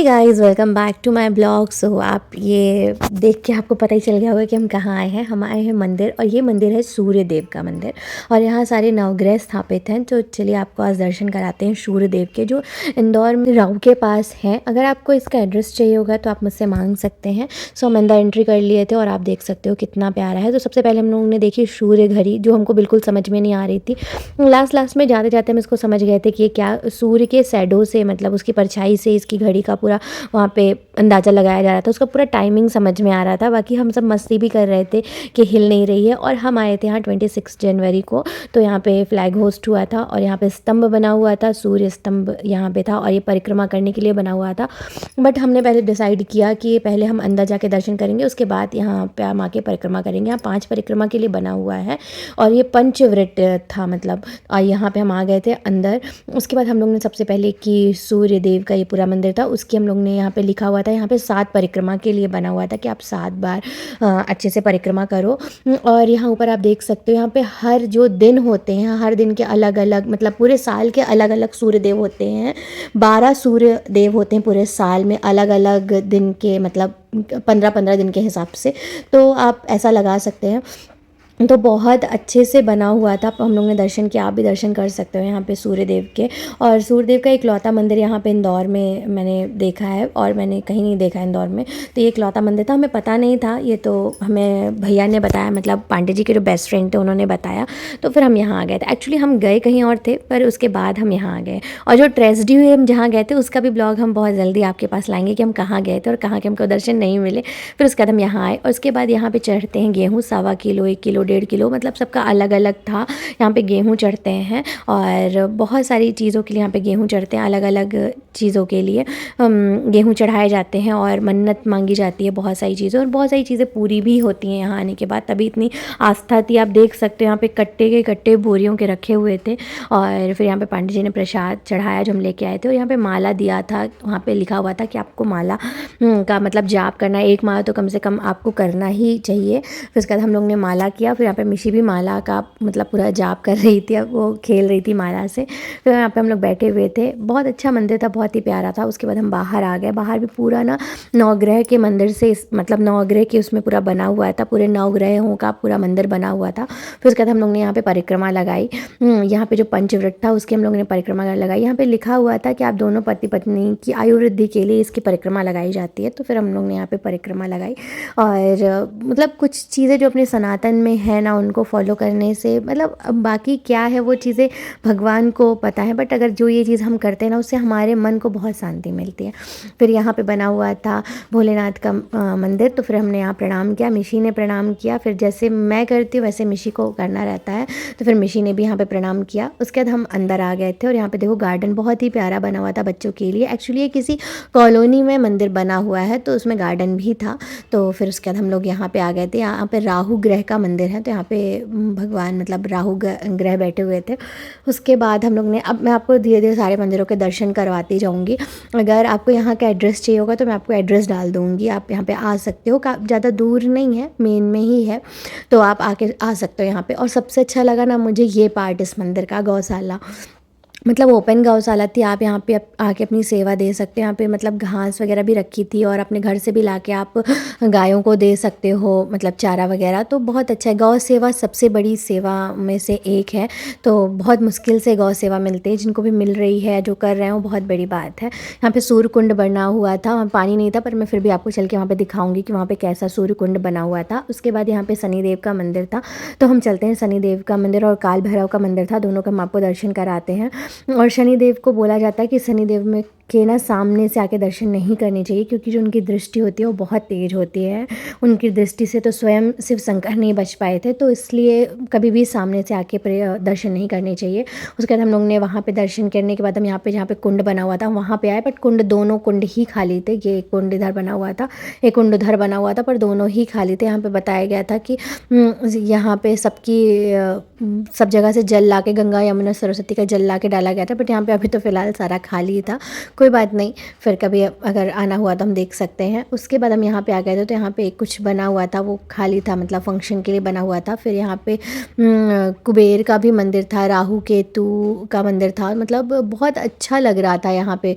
Hey guys, welcome back to my blog. So आप ये देख के आपको पता ही चल गया होगा कि हम कहाँ आए हैं। हम आए हैं मंदिर, और ये मंदिर है सूर्य देव का मंदिर, और यहाँ सारे नवग्रह स्थापित हैं। तो चलिए आपको आज दर्शन कराते हैं सूर्य देव के, जो इंदौर में राव के पास है। अगर आपको इसका एड्रेस चाहिए होगा तो आप मुझसे मांग सकते हैं। सो हम अंदर एंट्री कर लिए थे, और आप देख सकते हो कितना प्यारा है। तो सबसे पहले हम लोगों ने देखी सूर्य घड़ी, जो हमको बिल्कुल समझ में नहीं आ रही थी। लास्ट में जाते जाते हम इसको समझ गए थे कि ये क्या सूर्य के शैडो से, मतलब उसकी परछाई से इसकी घड़ी का पूरा वहाँ पे अंदाज़ा लगाया जा रहा था। उसका पूरा टाइमिंग समझ में आ रहा था। बाकी हम सब मस्ती भी कर रहे थे कि हिल नहीं रही है। और हम आए थे यहाँ 26 जनवरी को, तो यहाँ पे फ्लैग होस्ट हुआ था, और यहाँ पे स्तंभ बना हुआ था, सूर्य स्तंभ यहाँ पे था, और ये परिक्रमा करने के लिए बना हुआ था। बट हमने पहले डिसाइड किया कि पहले हम अंदर जाके दर्शन करेंगे, उसके बाद यहाँ पे हम आके परिक्रमा करेंगे। यहाँ 5 परिक्रमा के लिए बना हुआ है, और ये पंचवृत्त था मतलब। और यहाँ पे हम आ गए थे अंदर। उसके बाद हम लोग ने सबसे पहले कि सूर्य देव का ये पूरा मंदिर था, उसकी हम लोग ने यहाँ पे लिखा हुआ था, यहाँ पे 7 परिक्रमा के लिए बना हुआ था कि आप 7 बार अच्छे से परिक्रमा करो। और यहाँ ऊपर आप देख सकते हो, यहाँ पे हर जो दिन होते हैं, हर दिन के अलग अलग, मतलब पूरे साल के अलग अलग सूर्य देव होते हैं। 12 सूर्य देव होते हैं पूरे साल में, अलग अलग दिन के, मतलब 15-15 दिन के हिसाब से। तो आप ऐसा लगा सकते हैं। तो बहुत अच्छे से बना हुआ था। हम लोग ने दर्शन किया, आप भी दर्शन कर सकते हो यहाँ पे सूर्यदेव के। और सूर्यदेव का इकलौता मंदिर यहाँ पे इंदौर में मैंने देखा है, और मैंने कहीं नहीं देखा इंदौर में। तो ये इकलौता मंदिर था, हमें पता नहीं था। ये तो हमें भैया ने बताया, मतलब पांडे जी के जो बेस्ट फ्रेंड थे उन्होंने बताया। तो फिर हम यहाँ आ गए थे। एक्चुअली हम गए कहीं और थे, पर उसके बाद हम यहाँ आ गए। और जो ट्रेजेडी हुई हम जहाँ गए थे, उसका भी ब्लॉग हम बहुत जल्दी आपके पास लाएंगे कि हम कहाँ गए थे और कहाँ के हमको दर्शन नहीं मिले। फिर उसके बाद हम यहाँ आए, और उसके बाद यहाँ पे चढ़ते हैं गेहूँ, 1.25 किलो, 1 किलो, 1.5 किलो, मतलब सबका अलग अलग था। यहाँ पे गेहूँ चढ़ते हैं, और बहुत सारी चीज़ों के लिए यहाँ पे गेहूँ चढ़ते हैं। अलग अलग चीज़ों के लिए गेहूँ चढ़ाए जाते हैं, और मन्नत मांगी जाती है बहुत सारी चीज़ें, और बहुत सारी चीज़ें पूरी भी होती हैं यहाँ आने के बाद। तभी इतनी आस्था थी। आप देख सकते हो यहाँ पे कट्टे के कट्टे बोरियों के रखे हुए थे। और फिर यहाँ पे पंडित जी ने प्रसाद चढ़ाया जो हम लेके आए थे, और यहाँ पे माला दिया था। वहाँ पे लिखा हुआ था कि आपको माला का मतलब जाप करना है, 1 माला तो कम से कम आपको करना ही चाहिए। फिर उसके बाद हम लोग ने माला किया। फिर यहाँ पे मिशी भी माला का मतलब पूरा जाप कर रही थी, अब वो खेल रही थी माला से। फिर यहाँ पे हम लोग बैठे हुए थे। बहुत अच्छा मंदिर था, बहुत ही प्यारा था। उसके बाद हम बाहर आ गए। बाहर भी पूरा ना नवग्रह के मंदिर से, मतलब नवग्रह के उसमें पूरा बना हुआ था, पूरे नवग्रहों का पूरा मंदिर बना हुआ था। फिर उसके बाद हम लोग ने यहाँ पे परिक्रमा लगाई। यहाँ पे जो पंचव्रत था उसकी हम लोग ने परिक्रमा लगाई। यहाँ पे लिखा हुआ था कि आप दोनों पति पत्नी की आयु वृद्धि के लिए इसकी परिक्रमा लगाई जाती है। तो फिर हम लोग ने यहाँ पे परिक्रमा लगाई। और मतलब कुछ चीज़ें जो अपने सनातन में है ना, उनको फॉलो करने से, मतलब अब बाकी क्या है वो चीज़ें भगवान को पता है, बट अगर जो ये चीज़ हम करते हैं ना, उससे हमारे मन को बहुत शांति मिलती है। फिर यहाँ पे बना हुआ था भोलेनाथ का मंदिर। तो फिर हमने यहाँ प्रणाम किया, मिशी ने प्रणाम किया। फिर जैसे मैं करती हूँ वैसे मिशी को करना रहता है, तो फिर मिशी ने भी यहाँ पे प्रणाम किया। उसके बाद हम अंदर आ गए थे, और यहाँ पे देखो गार्डन बहुत ही प्यारा बना हुआ था बच्चों के लिए। एक्चुअली ये किसी कॉलोनी में मंदिर बना हुआ है, तो उसमें गार्डन भी था। तो फिर उसके बाद हम लोग यहाँ पे आ गए थे। यहाँ पे राहु ग्रह का मंदिर है, तो यहाँ पे भगवान मतलब राहु ग्रह बैठे हुए थे। उसके बाद हम लोग ने, अब मैं आपको धीरे धीरे सारे मंदिरों के दर्शन करवाती जाऊँगी। अगर आपको यहाँ का एड्रेस चाहिए होगा तो मैं आपको एड्रेस डाल दूँगी, आप यहाँ पे आ सकते हो। ज़्यादा दूर नहीं है, मेन में ही है, तो आप आके आ सकते हो यहाँ पे। और सबसे अच्छा लगा ना मुझे ये पार्ट इस मंदिर का, गौशाला, मतलब ओपन गौशाला थी। आप यहाँ पे आके अपनी सेवा दे सकते हो। यहाँ पे मतलब घास वगैरह भी रखी थी, और अपने घर से भी लाके आप गायों को दे सकते हो, मतलब चारा वगैरह। तो बहुत अच्छा है। गौ सेवा सबसे बड़ी सेवा में से एक है। तो बहुत मुश्किल से गौ सेवा मिलती है, जिनको भी मिल रही है, जो कर रहे हैं, वो बहुत बड़ी बात है। यहाँ पे सूर्य कुंड बना हुआ था, वहाँ पानी नहीं था, पर मैं फिर भी आपको चल के वहाँ पर दिखाऊँगी कि वहाँ पर कैसा सूर्य कुंड बना हुआ था। उसके बाद यहाँ पर शनिदेव का मंदिर था, तो हम चलते हैं शनिदेव का मंदिर। और काल भैरव का मंदिर था, दोनों का हम आपको दर्शन कराते हैं। और शनिदेव को बोला जाता है कि शनिदेव में के ना सामने से आके दर्शन नहीं करनी चाहिए, क्योंकि जो उनकी दृष्टि होती है वो बहुत तेज होती है। उनकी दृष्टि से तो स्वयं शिव शंकर नहीं बच पाए थे, तो इसलिए कभी भी सामने से आके दर्शन नहीं करने चाहिए। उसके बाद हम लोग ने वहाँ पे दर्शन करने के बाद हम यहाँ पे, जहाँ पे कुंड बना हुआ था वहाँ पे आए, बट कुंड, दोनों कुंड ही खाली थे। ये एक कुंड इधर बना हुआ था, एक कुंड उधर बना हुआ था, पर दोनों ही खाली थे। यहाँ पे बताया गया था कि यहाँ पे सब जगह से जल ला के, गंगा यमुना सरस्वती का जल ला के डाला गया था, बट यहाँ पे अभी तो फ़िलहाल सारा खाली था। कोई बात नहीं, फिर कभी अगर आना हुआ तो हम देख सकते हैं। उसके बाद हम यहाँ पे आ गए थे, तो यहाँ पे कुछ बना हुआ था, वो खाली था, मतलब फंक्शन के लिए बना हुआ था। फिर यहाँ पे कुबेर का भी मंदिर था, राहु केतु का मंदिर था, मतलब बहुत अच्छा लग रहा था यहाँ पे।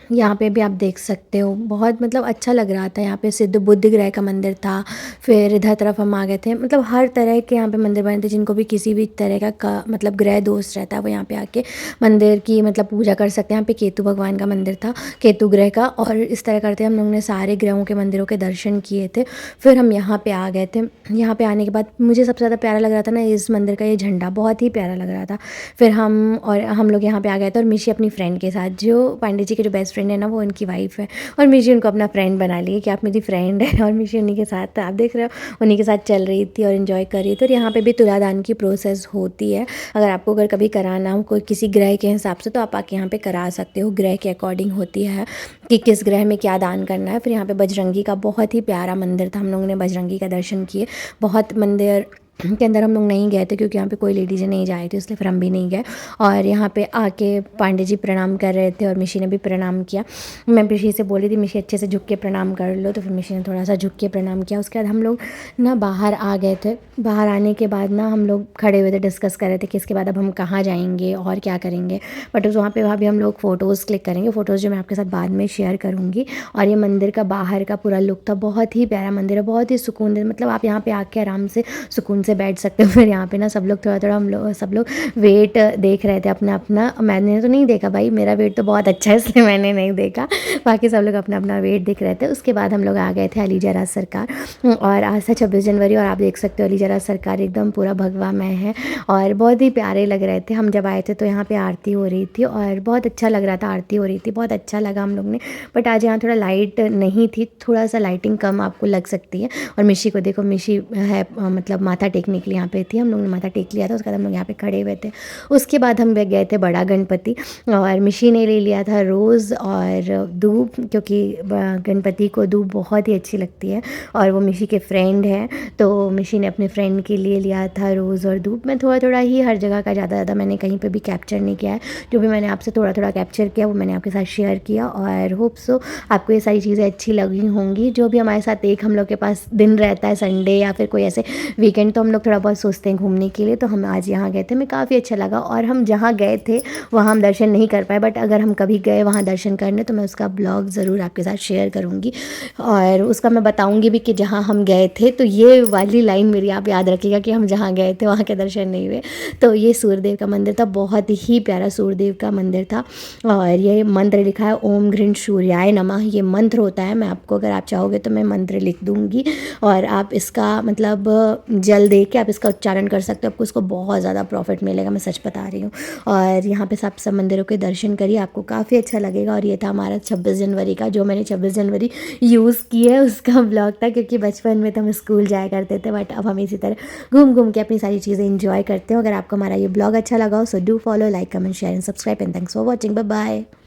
यहाँ पे भी आप देख सकते हो, बहुत मतलब अच्छा लग रहा था। यहाँ पे सिद्ध बुद्ध ग्रह का मंदिर था। फिर इधर तरफ हम आ गए थे, मतलब हर तरह के यहाँ पे मंदिर बने थे। जिनको भी किसी भी तरह का मतलब ग्रह दोष रहता है वो यहाँ पे आके मंदिर की मतलब पूजा कर सकते हैं। यहाँ पे केतु भगवान का मंदिर था, केतु ग्रह का। और इस तरह करते हम लोग ने सारे ग्रहों के मंदिरों के दर्शन किए थे। फिर हम यहाँ पे आ गए थे। यहाँ पे आने के बाद मुझे सबसे ज़्यादा प्यारा लग रहा था ना इस मंदिर का ये झंडा, बहुत ही प्यारा लग रहा था। फिर हम लोग यहाँ पे आ गए थे, और मिशी अपनी फ्रेंड के साथ, जो पांडे जी के जो बेस्ट फ्रेंड है ना वो उनकी वाइफ है, और मिशी उनको अपना फ्रेंड बना ली कि आप मेरी फ्रेंड है। और मिशी उन्हीं के साथ, आप देख रहे हो, उन्हीं के साथ चल रही थी और इन्जॉय कर रही थी। और यहाँ पे भी तुलादान की प्रोसेस होती है। अगर कभी कराना हो कोई किसी ग्रह के हिसाब से, तो आप आके यहाँ पे करा सकते हो। ग्रह के अकॉर्डिंग होती है कि किस ग्रह में क्या दान करना है। फिर यहाँ पे बजरंगी का बहुत ही प्यारा मंदिर था, हम लोगों ने बजरंगी का दर्शन किए। बहुत मंदिर के अंदर हम लोग नहीं गए थे क्योंकि यहाँ पे कोई लेडीज़ें नहीं जा रही थी, इसलिए फिर हम भी नहीं गए। और यहाँ पे आके पांडे जी प्रणाम कर रहे थे और मिशी ने भी प्रणाम किया। मैं मिशी से बोली थी मिशी अच्छे से झुक के प्रणाम कर लो, तो फिर मिशी ने थोड़ा सा झुक के प्रणाम किया। उसके बाद हम लोग ना बाहर आ गए थे। बाहर आने के बाद ना हम लोग खड़े हुए थे, डिस्कस कर रहे थे कि इसके बाद अब हम कहाँ जाएंगे और क्या करेंगे। बट उस वहाँ भी हम लोग फ़ोटोज़ क्लिक करेंगे, फ़ोटोज़ जो मैं आपके साथ बाद में शेयर करूँगी। और ये मंदिर का बाहर का पूरा लुक था, बहुत ही प्यारा मंदिर है, बहुत ही सुकून दे, मतलब आप यहाँ पे आके आराम से सुकून से बैठ सकते हो। फिर यहाँ पे ना सब लोग थोड़ा थोड़ा हम लोग सब लोग वेट देख रहे थे अपना अपना। मैंने तो नहीं देखा भाई, मेरा वेट तो बहुत अच्छा है इसलिए मैंने नहीं देखा। बाकी सब लोग अपना अपना वेट देख रहे थे। उसके बाद हम लोग आ गए थे अलीजरा सरकार, और आज था 26 जनवरी, और आप देख सकते हो अलीजरा सरकार एकदम पूरा भगवामय है और बहुत ही प्यारे लग रहे थे। हम जब आए थे तो यहाँ पे आरती हो रही थी और बहुत अच्छा लग रहा था, आरती हो रही थी, बहुत अच्छा लगा हम लोग ने। बट आज यहाँ थोड़ा लाइट नहीं थी, थोड़ा सा लाइटिंग कम आपको लग सकती है। और मिशी को देखो, मिशी है मतलब माथा टेकने के लिए यहाँ पे थी, हम लोग ने माथा टेक लिया था। उसके बाद हम लोग यहाँ पे खड़े हुए थे। उसके बाद हम गए थे बड़ा गणपति, और मिशी ने ले लिया था रोज़ और दूब, क्योंकि गणपति को दूब बहुत ही अच्छी लगती है और वो मिशी के फ्रेंड है, तो मिशी ने अपने फ्रेंड के लिए लिया था रोज़ और दूब। मैं थोड़ा थोड़ा ही हर जगह का ज़्यादा मैंने कहीं पे भी कैप्चर नहीं किया है, जो भी मैंने आपसे थोड़ा थोड़ा कैप्चर किया वो मैंने आपके साथ शेयर किया। और होप सो आपको ये सारी चीज़ें अच्छी लगी होंगी। जो भी हमारे साथ एक हम लोग के पास दिन रहता है संडे या फिर कोई ऐसे वीकेंड, तो हम लोग थोड़ा बहुत सोचते हैं घूमने के लिए, तो हम आज यहाँ गए थे, हमें काफ़ी अच्छा लगा। और हम जहाँ गए थे वहाँ हम दर्शन नहीं कर पाए, बट अगर हम कभी गए वहाँ दर्शन करने तो मैं उसका ब्लॉग ज़रूर आपके साथ शेयर करूँगी, और उसका मैं बताऊँगी भी कि जहाँ हम गए थे। तो ये वाली लाइन मेरी आप याद रखिएगा कि हम जहाँ गए थे वहाँ के दर्शन नहीं हुए। तो ये सूर्यदेव का मंदिर था, बहुत ही प्यारा सूर्यदेव का मंदिर था। और ये मंत्र लिखा है ओम घृण सूर्याय नमः, ये मंत्र होता है। मैं आपको अगर आप चाहोगे तो मैं मंत्र लिख दूँगी, और आप इसका मतलब जल दे के आप इसका उच्चारण कर सकते हो, आपको इसको बहुत ज़्यादा प्रॉफिट मिलेगा, मैं सच बता रही हूँ। और यहाँ पे सब मंदिरों के दर्शन करिए, आपको काफ़ी अच्छा लगेगा। और ये था हमारा 26 जनवरी का, जो मैंने 26 जनवरी यूज़ की है उसका ब्लॉग था, क्योंकि बचपन में तो हम स्कूल जाया करते थे, बट अब हम इसी तरह घूम घूम के अपनी सारी चीज़ें इंजॉय करते हो। अगर आपको हमारा ये ब्लॉग अच्छा लगा हो so do follow, like, comment, share and subscribe, and thanks for watching, bye bye.